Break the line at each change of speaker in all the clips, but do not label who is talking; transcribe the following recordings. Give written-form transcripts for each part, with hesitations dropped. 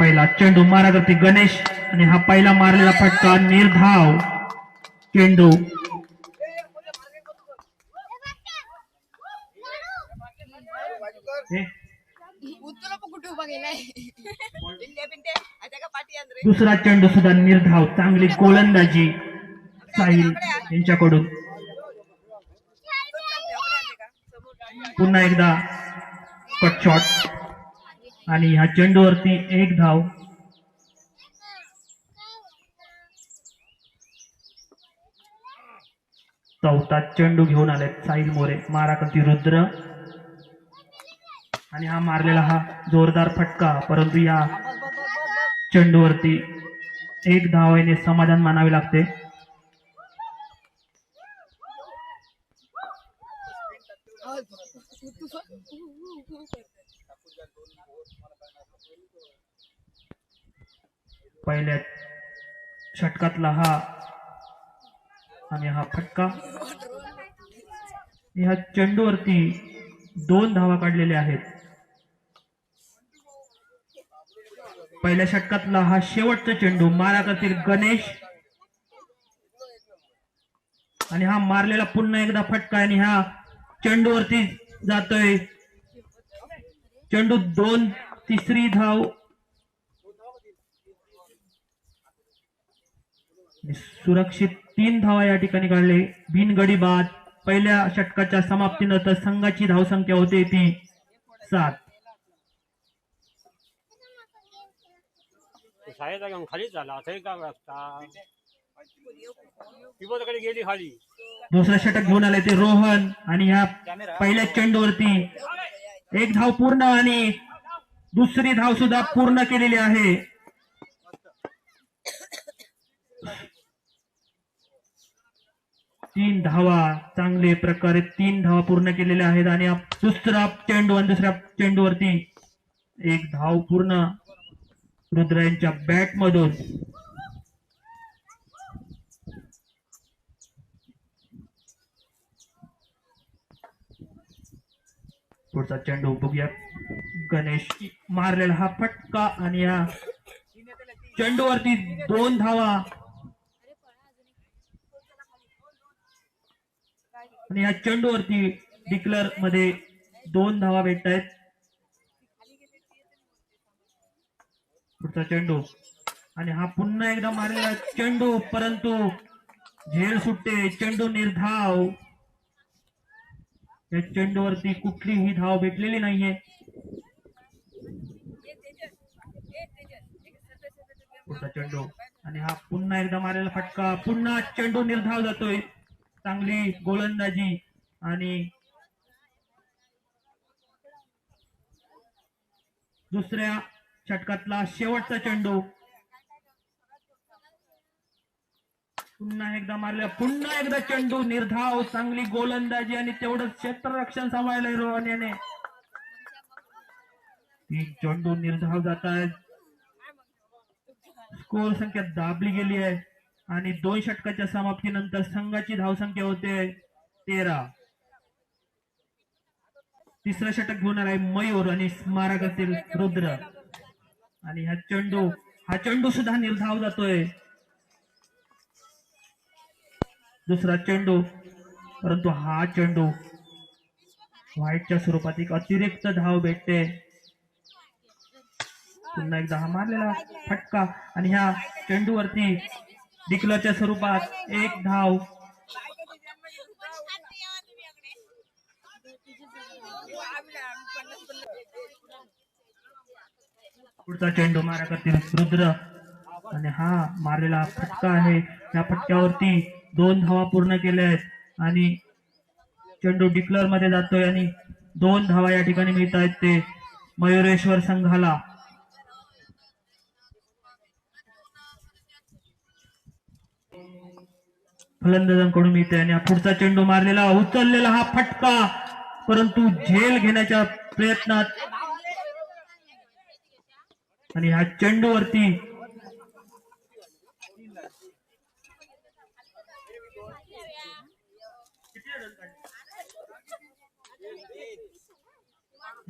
पहिला चेंडू मारा करते गणेश आणि हा पहिला मारलेला फटका निर्धाव चेंडू दुसरा चेंडू सुद्धा निर्धाव चांगली गोलंदाजी साहिल यांच्याकडून पुन्हा एकदा कट शॉट आणि ह्या चेंडूवरती एक धाव चौथा चेंडू घेऊन आले साहिल मोरे मारा करती रुद्र आणि हा मारलेला हा जोरदार फटका परंतु या चेंडूवरती एक धावाने समाधान मानावे लागते पहिल्या षटकातला हा आणि हा फटका ह्या चेंडूवरती 2 धावा काढलेल्या आहेत पहिल्या षटकातला हा शेवटचा चेंडू मारा करतील गणेश आणि हा मारलेला पुन्हा एकदा फटका आणि ह्या चेंडूवरती जातोय चेंडू 2 तिसरी धाव सुरक्षित 3 धावा या ठिकाणी काढले बिनगडी बाद पहिल्या षटकाच्या समाप्तीनंतर संघाची धावसंख्या होते ती 7
खाली झाला गेली खाली
दुसरं षटक घेऊन आले ते रोहन आणि ह्या पहिल्या चेंडूवरती एक धाव पूर्ण आणि दुसरी धाव सुद्धा पूर्ण केलेली आहे तीन धावा चांगले प्रकारे 3 धावा पूर्ण केलेल्या आहेत आणि दुसरा चेंडू आणि दुसऱ्या चेंडूवरती एक धाव पूर्ण रुद्र यांच्या बॅट मधून पुढचा चेंडू बघूया गणेश मारलेला हा फटका आणि या चेंडूवरती 2 धावा आणि या चेंडूवरती डिक्लर मध्ये 2 धावा भेटत आहेत पुढचा चेंडू आणि हा पुन्हा एकदा मारलेला चेंडू परंतु झेल सुटते चेंडू निर्धाव या चेंडूवरती कुठलीही धाव भेटलेली नाहीये पुढचा चेंडू आणि हा पुन्हा एकदा मारलेला फटका पुन्हा चेंडू निर्धाव जातोय चांगली गोलंदाजी आणि दुसऱ्या षटकातला शेवटचा चेंडू पुन्हा एकदा मारला पुन्हा एकदा चेंडू निर्धाव चांगली गोलंदाजी आणि तेवढंच क्षेत्ररक्षण सांभाळलंय रोहन याने 3 चेंडू निर्धाव जात आहेत स्कोर संख्या दाबली गेली आहे आणि 2 षटकाच्या समाप्तीनंतर संघाची धावसंख्या होते 13 तिसरं षटक घेऊन आलाय मयूर आणि मारा करतील रुद्र आणि हा चेंडू सुद्धा निर्धाव जातोय दुसरा चेंडू परंतु हा चेंडू व्हाईटच्या स्वरूपात एक अतिरिक्त धाव भेटते पुन्हा एकदा हा मारलेला फटका आणि ह्या चेंडूवरती डिक्लरच्या स्वरूपात 1 धाव पुढचा चेंडू मारा करतील रुद्र आणि हा मारलेला फटका आहे या फटक्यावरती 2 धावा पूर्ण केल्या आहेत आणि चेंडू डिक्लर मध्ये जातोय आणि 2 धावा या ठिकाणी मिळत आहेत ते मयुरेश्वर संघाला फलंदाजांकडून मिळते आणि पुढचा चेंडू मारलेला उचललेला हा फटका परंतु झेल घेण्याच्या प्रयत्नात आणि ह्या चेंडूवरती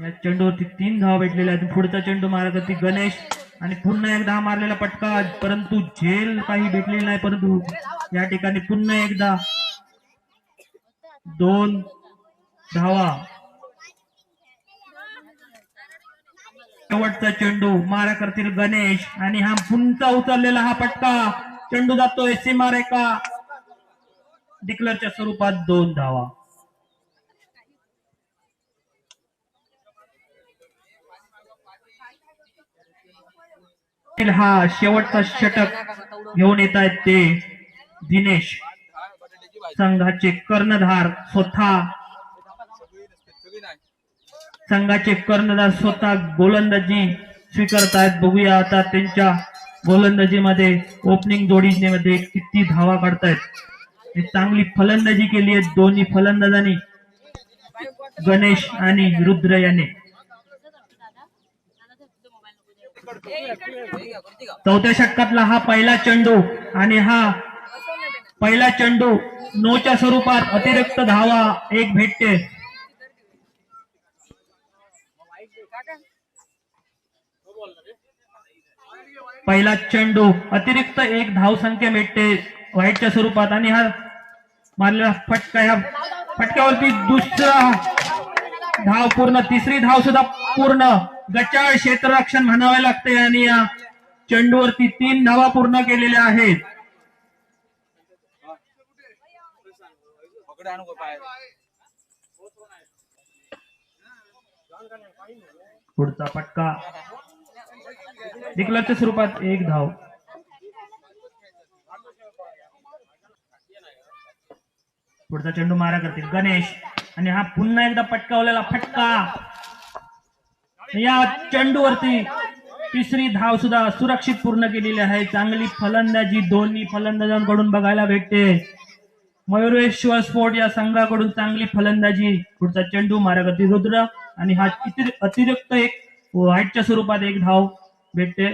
या चेंडूवरती 3 धावा भेटलेल्या आहेत पुढचा चेंडू मारा करते गणेश आणि पुन्हा एकदा हा मारलेला फटका, परंतु झेल काही भेटलेली नाही. परंतु या ठिकाणी पुन्हा एकदा 2 धावा. शेवटचा चेंडू मारा करतील गणेश आणि हा पुन्हा उचललेला हा फटका, चेंडू जातोय सीमारेखा. डिक्लेअरच्या स्वरूपात 2 धावा. हा शेवटचा षटक घेऊन येत आहेत ते दिनेश, संघाचे कर्णधार स्वतः. संघाचे कर्णधार स्वतः गोलंदाजी स्वीकारतायत. बघूया आता त्यांच्या गोलंदाजीमध्ये ओपनिंग जोडीमध्ये किती धावा काढतायत. चांगली फलंदाजी केली आहे दोन्ही फलंदाजांनी, गणेश आणि रुद्र याने. चौथ्या षटकातला हा पहिला चेंडू आणि हा पहिला चेंडू नोच्या स्वरूपात अतिरिक्त धावा 1 भेटते. पहिला चेंडू अतिरिक्त 1 धावसंख्या भेटते व्हाईटच्या स्वरूपात. आणि हा मारलेला फटका, ह्या फटक्यावरती दुसरा धाव पूर्ण, तिसरी धाव सुद्धा पूर्ण. गचाळ क्षेत्ररक्षण म्हणावे लागते आणि या चेंडूवरती 3 धावा पूर्ण केलेल्या आहेत. पुढचा फटका डिक्लेअरच्या स्वरूपात 1 धाव. पुढचा चेंडू मारा करतील गणेश आणि हा पुन्हा एकदा पटकावलेला फटका. या चेंडूवरती तिसरी धाव सुद्धा सुरक्षित पूर्ण केलेली आहे. चांगली फलंदाजी दोन्ही फलंदाजांकडून बघायला भेटते. मयुरेश्वर स्पोर्ट या संघाकडून चांगली फलंदाजी. पुढचा चेंडू मारा करतील रुद्र आणि हा अतिरिक्त 1 व्हाईटच्या स्वरूपात 1 धाव भेटते.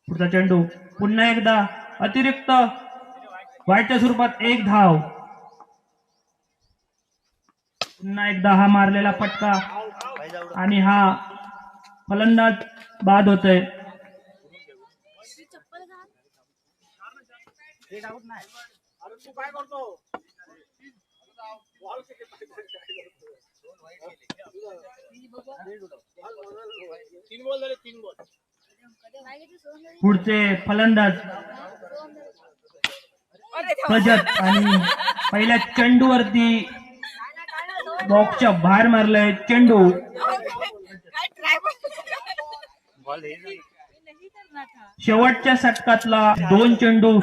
पुढचा चेंडू पुन्हा एकदा अतिरिक्त व्हाईटच्या स्वरूपात 1 धाव. पुन्हा एकदा हा मारलेला फटका आणि हा फलंदाज बाद होतोय. पुढचे फलंदाज प्रजत आणि पहिल्या चेंडूवरती बॉक्सच्या बाहेर मारलाय चेंडू. शेवटच्या षटकातला 2 चेंडू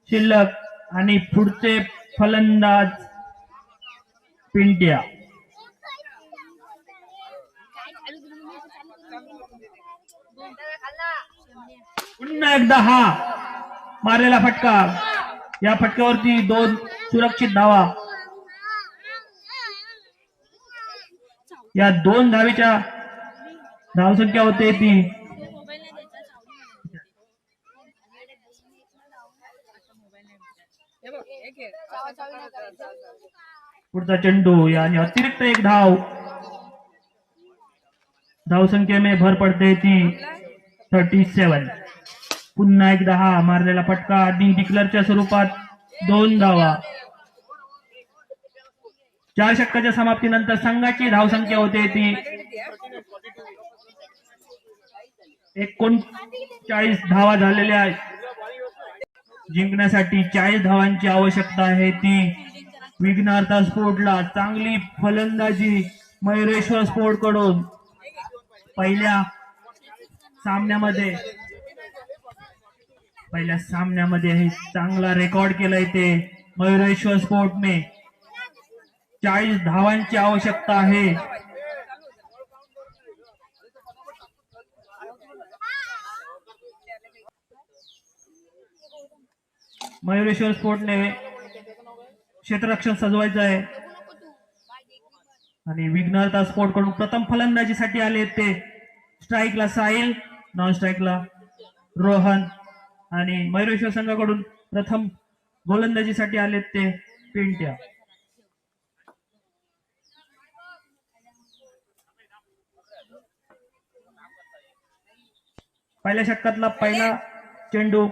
शिल्लक आणि पुढचे फलंदाज पिंट्या. पुन्हा एकदा हा मारलेला फटका, या फटक्यावरती 2 सुरक्षित धावा. या 2 धावेच्या धावसंख्या होते ती. पुढचा चेंडू यानी अतिरिक्त 1 धाव. धावसंख्या में भर पडते ती 37. पुन्हा एकदा हा मारलेला फटका आणि डिक्लेअरच्या स्वरूपात 2 धावा. 4 षटकाच्या समाप्तीनंतर संघाची धावसंख्या होते ती 39 धावा झालेल्या आहेत. जिंकण्यासाठी 40 धावांची आवश्यकता आहे ती विघ्नहर्ता स्पोर्टला. चांगली फलंदाजी मयुरेश्वर स्पोर्ट कडून. पहिल्या सामन्यामध्ये हे चांगला रेकॉर्ड केलाय ते मयुरेश्वर स्पोर्टने. 40 धावांची आवश्यकता आहे. मयुरेश्वर स्पोर्टने क्षेत्ररक्षण सजवायचं आहे आणि विघ्नहर्ता स्पोर्ट कडून प्रथम फलंदाजीसाठी आले ते स्ट्राईकला साहिल, नॉन स्ट्राईकला रोहन आणि मयुरेश्वर संघाकडून प्रथम गोलंदाजीसाठी आले ते पिंट्या. पहिल्या षटकातला पहिला चेंडू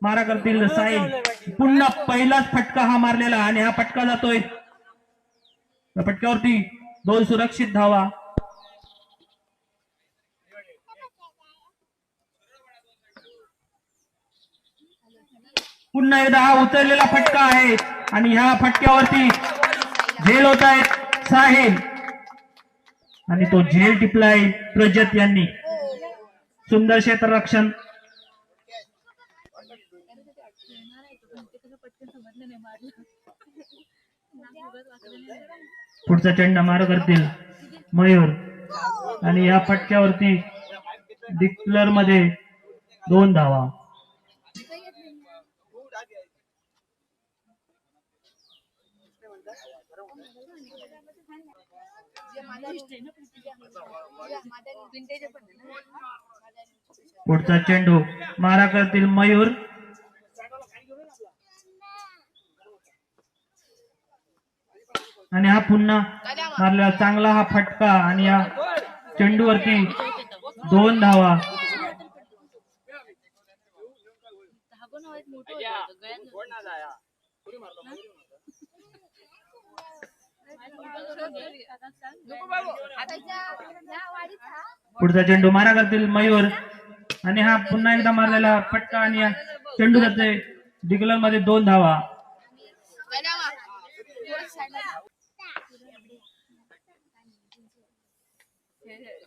मारा करतील साहिल. पुन्हा पहिलाच फटका हा मारलेला आणि हा फटका जातोय. या फटक्यावरती 2 सुरक्षित धावा. पुन्हा एकदा हा उतरलेला फटका आहे आणि ह्या फटक्यावरती झेल होत आहेत साहिल आणि तो झेल टिपलाय प्रजत यांनी. सुंदर क्षेत्ररक्षण. पुढचा चेंडा मार करतील मयूर आणि या फटक्यावरती डिक्लर मध्ये 2 धावा. पुढचा चेंडू मारा करतील मयूर आणि हा पुन्हा मारलेला चांगला हा फटका आणि या चेंडूवरती 2 धावा. पुढचा चेंडू मारा करतील मयूर आणि हा पुन्हा एकदा मारलेला फटका आणि या चेंडू जाते डिक्लर मध्ये 2 धावा.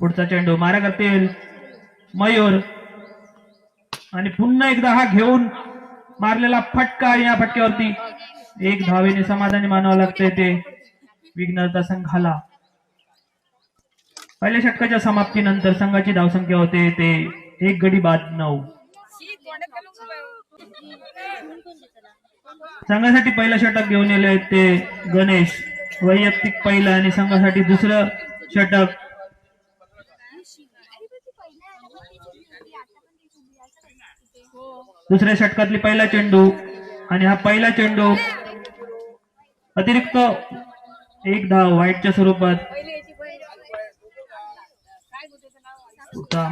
पुढचा चेंडू मारा करतील मयूर आणि पुन्हा एकदा हा घेऊन मारलेला फटका आणि या फटक्यावरती 1 धावेने समाधानी मानावं लागतंय ते विघ्नहर्ता संघाला. पहिल्या षटकाच्या समाप्तीनंतर संघाची धावसंख्या होते ते 1 गडी बाद 9. संघासाठी पहिलं षटक घेऊन आले आहेत ते गणेश. वैयक्तिक पहिलं आणि संघासाठी दुसरं षटक. दुसऱ्या षटकातली पहिला चेंडू आणि हा पहिला चेंडू अतिरिक्त 1 धाव व्हाईटच्या स्वरूपात.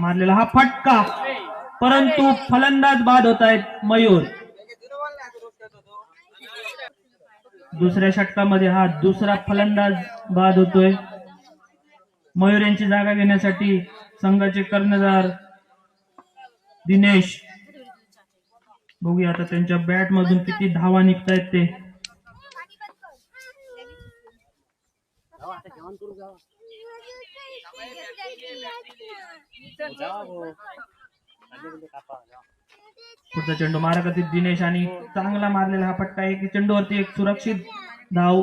मारलेला हा फटका परंतु फलंदाज बाद होत आहेत मयूर. दुसऱ्या षटकामध्ये हा दुसरा फलंदाज बाद होतोय. मयूर यांची जागा घेण्यासाठी संघाचे कर्णधार दिनेश. बघूया आता त्यांच्या बॅट मधून किती धावा निघतायत ते. पुढचा चेंडू मारा करतील दिनेश आणि चांगला मारलेला हा फटका आहे की चेंडूवरती एक सुरक्षित धाव.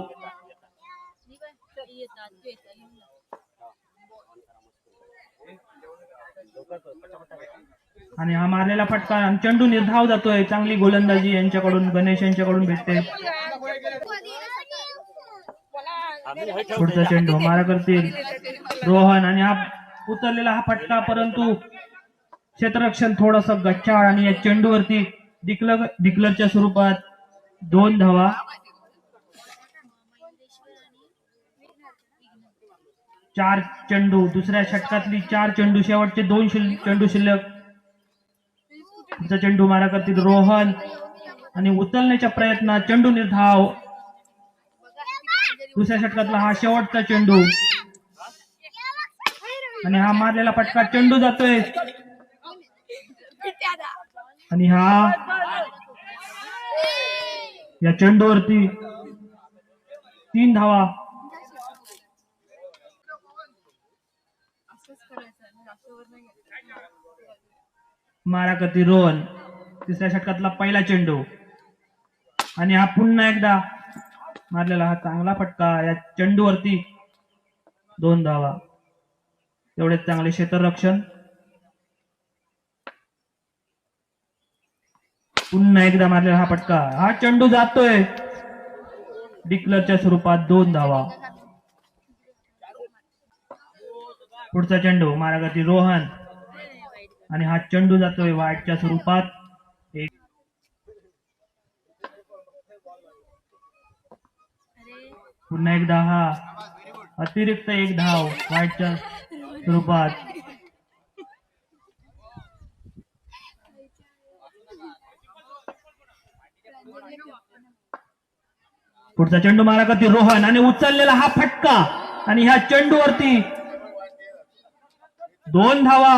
आणि हा मारलेला फटका आणि चेंडू निर्धाव जातोय. चांगली गोलंदाजी यांच्याकडून गणेश यांच्याकडून भेटते. पुढचा चेंडू मारा करतील रोहन आणि हा उतरलेला हा फटका परंतु क्षेत्ररक्षण थोडस गच्चाळ आणि या चेंडूवरती डिक्लरच्या स्वरूपात 2 धावा. चार चेंडू दुसऱ्या षटकातली 4 चेंडू शेवटचे 2 चेंडू शिल्लक. पुढचा चेंडू मारा करतील रोहन आणि उचलण्याच्या प्रयत्नात चेंडू निर्धाव. दुसऱ्या षटकातला हा शेवटचा चेंडू आणि हा मारलेला फटका चेंडू जातोय आणि हा या चेंडूवरती 3 धावा. मारा करती रोहन. तिसऱ्या षटकातला पहिला चेंडू आणि हा पुन्हा एकदा मारलेला हा चांगला फटका. या चेंडूवरती 2 धावा. एवढेच चांगले क्षेत्ररक्षण. पुन्हा एकदा मारलेला हा फटका. हा चेंडू जातोय डिक्लरच्या स्वरूपात 2 धावा. पुढचा चेंडू मारा करती रोहन आणि हा चेंडू जातोय व्हाईटच्या स्वरूपात. पुन्हा एकदा हा अतिरिक्त 1 धाव व्हाईटच्या स्वरूपात. पुढचा चेंडू मारा करते रोहन आणि उचललेला हा फटका आणि ह्या चेंडूवरती 2 धावा.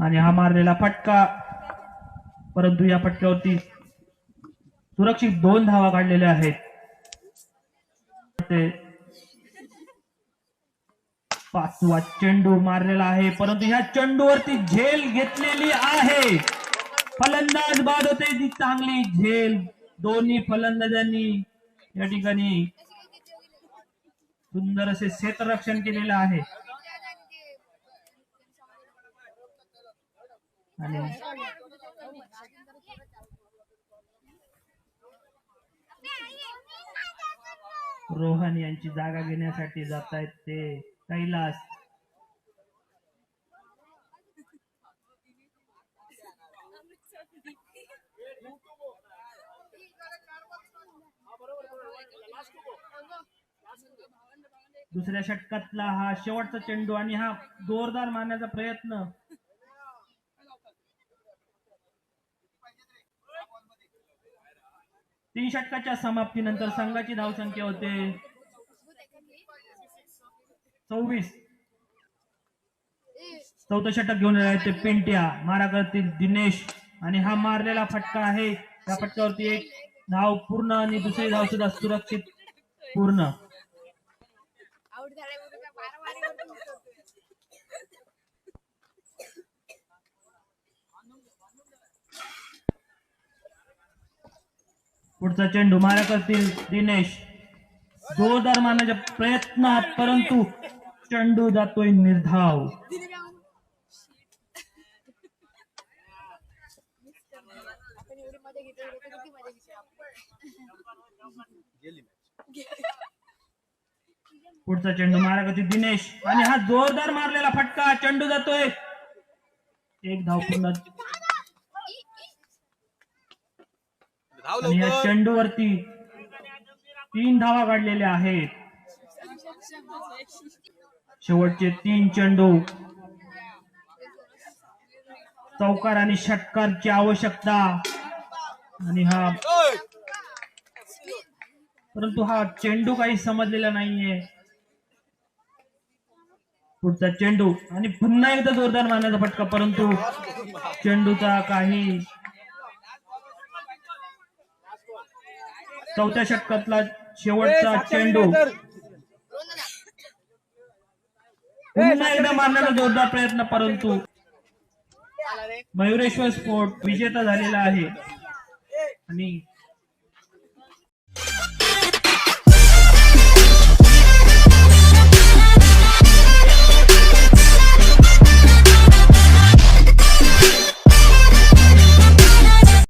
आणि हा मारलेला फटका, परंतु या फटक्यावरती सुरक्षित 2 धावा काढलेल्या आहेत. पाचवा चेंडू मारलेला आहे, परंतु ह्या चेंडूवरती झेल घेतलेली आहे. फलंदाज बाद होते, ती चांगली झेल दोन्ही फलंदाजांनी या ठिकाणी सुंदर असे क्षेत्ररक्षण केलेलं आहे. आणि रोहन यांची जागा घेण्यासाठी जात आहेत ते कैलास. दुसऱ्या षटकातला हा शेवटचा चेंडू आणि हा जोरदार मारण्याचा प्रयत्न. तीन षटकाच्या समाप्तीनंतर संघाची धावसंख्या होते 24. चौथं षटक घेऊन आले ते पिंट्या, मारा करतील दिनेश आणि हा मारलेला फटका आहे. त्या फटक्यावरती एक धाव पूर्ण आणि दुसरी धाव सुद्धा सुरक्षित पूर्ण. पुढचा चेंडू मारा करतील दिनेश, जोरदार मारण्याचा प्रयत्न, परंतु चेंडू जातोय निर्धाव. पुढचा चेंडू मारा करतील दिनेश आणि हा जोरदार मारलेला फटका, चेंडू जातोय. एक धाव पूर्ण. आणि या चेंडूवरती 3 धावा काढलेल्या आहेत. शेवटचे 3 चेंडू, चौकार आणि षटकारची आवश्यकता. आणि हा, परंतु हा चेंडू काही समजलेला नाहीये. पुढचा चेंडू आणि पुन्हा एकदा जोरदार मारण्याचा फटका, परंतु चेंडूचा काही. चौथ्या षटकातला शेवटचा चेंडू, पुन्हा एकदा मारण्याचा जोरदार प्रयत्न, परंतु मयुरेश्वर स्पोर्ट विजेता झालेला आहे. आणि